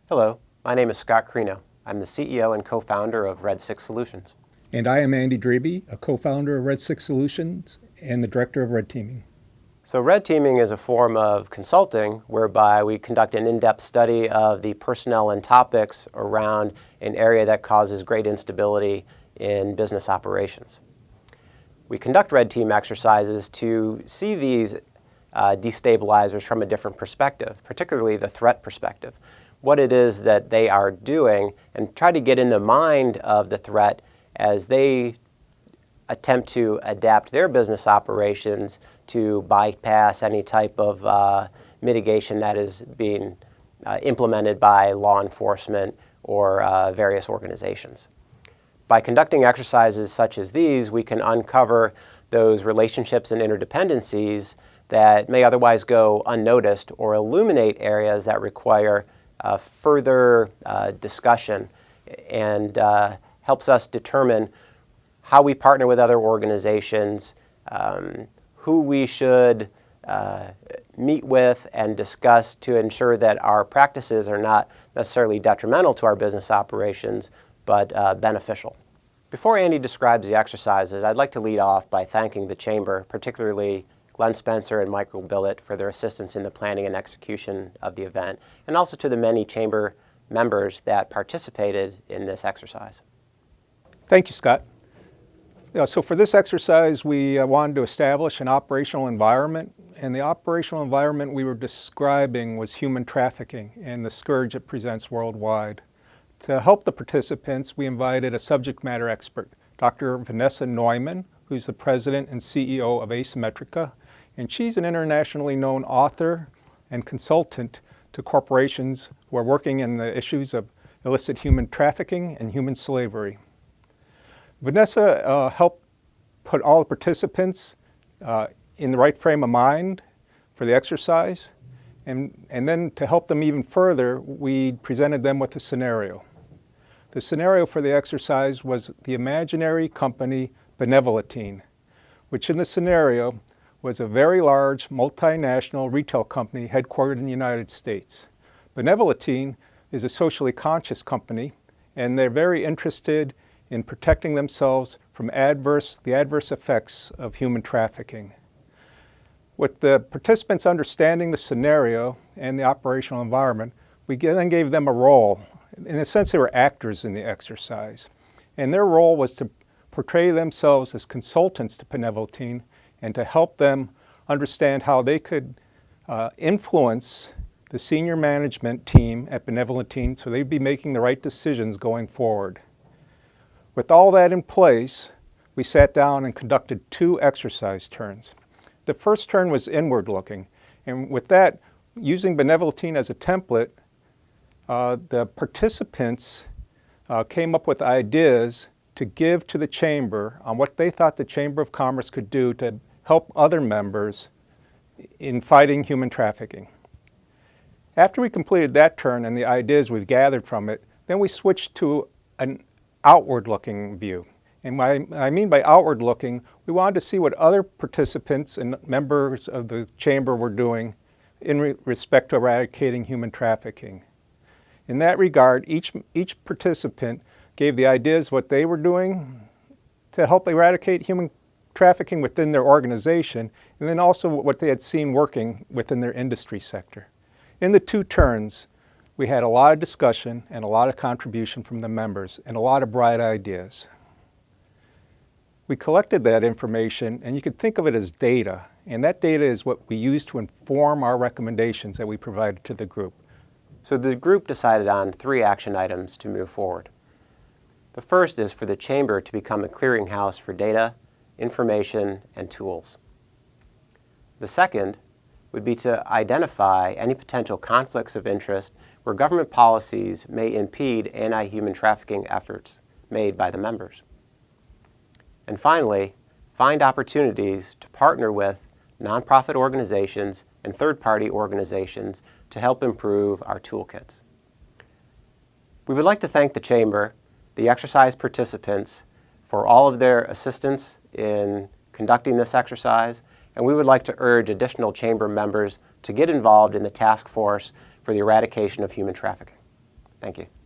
Hello, my name is Scott Crino. I'm the CEO and co-founder of RedSix Solutions. And I am Andy Dreby, a co-founder of RedSix Solutions and the director of Red Teaming. So red teaming is a form of consulting whereby we conduct an in-depth study of the personnel and topics around an area that causes great instability in business operations. We conduct red team exercises to see these destabilizers from a different perspective, particularly the threat perspective, what it is that they are doing, and try to get in the mind of the threat as they attempt to adapt their business operations to bypass any type of mitigation that is being implemented by law enforcement or various organizations. By conducting exercises such as these, we can uncover those relationships and interdependencies that may otherwise go unnoticed or illuminate areas that require further discussion and helps us determine how we partner with other organizations, who we should meet with and discuss to ensure that our practices are not necessarily detrimental to our business operations, but beneficial. Before Andy describes the exercises, I'd like to lead off by thanking the Chamber, particularly Glenn Spencer and Michael Billett, for their assistance in the planning and execution of the event, and also to the many Chamber members that participated in this exercise. Thank you, Scott. So for this exercise, we wanted to establish an operational environment, and the operational environment we were describing was human trafficking and the scourge it presents worldwide. To help the participants, we invited a subject matter expert, Dr. Vanessa Neumann, who's the president and CEO of Asymmetrica, and she's an internationally known author and consultant to corporations who are working in the issues of illicit human trafficking and human slavery. Vanessa helped put all the participants in the right frame of mind for the exercise, and then to help them even further, we presented them with a scenario. The scenario for the exercise was the imaginary company Benevolentine, which in the scenario was a very large multinational retail company headquartered in the United States. Benevolentine is a socially conscious company, and they're very interested in protecting themselves from the adverse effects of human trafficking. With the participants understanding the scenario and the operational environment, we then gave them a role. In a sense, they were actors in the exercise. And their role was to portray themselves as consultants to Benevolentine and to help them understand how they could influence the senior management team at Benevolentine so they'd be making the right decisions going forward. With all that in place, we sat down and conducted 2 exercise turns. The first turn was inward looking, and with that, using Benevolentine as a template, the participants came up with ideas to give to the Chamber on what they thought the Chamber of Commerce could do to help other members in fighting human trafficking. After we completed that turn and the ideas we've gathered from it, then we switched to an outward-looking view. And what I mean by outward-looking, we wanted to see what other participants and members of the Chamber were doing in respect to eradicating human trafficking. In that regard, each participant gave the ideas what they were doing to help eradicate human trafficking within their organization, and then also what they had seen working within their industry sector. In the 2 turns, we had a lot of discussion and a lot of contribution from the members and a lot of bright ideas. We collected that information, and you could think of it as data, and that data is what we use to inform our recommendations that we provided to the group. So the group decided on 3 action items to move forward. The first is for the Chamber to become a clearinghouse for data, information, and tools. The second would be to identify any potential conflicts of interest where government policies may impede anti-human trafficking efforts made by the members. And finally, find opportunities to partner with nonprofit organizations and third-party organizations to help improve our toolkits. We would like to thank the Chamber, the exercise participants, for all of their assistance in conducting this exercise, and we would like to urge additional Chamber members to get involved in the task force for the eradication of human trafficking. Thank you.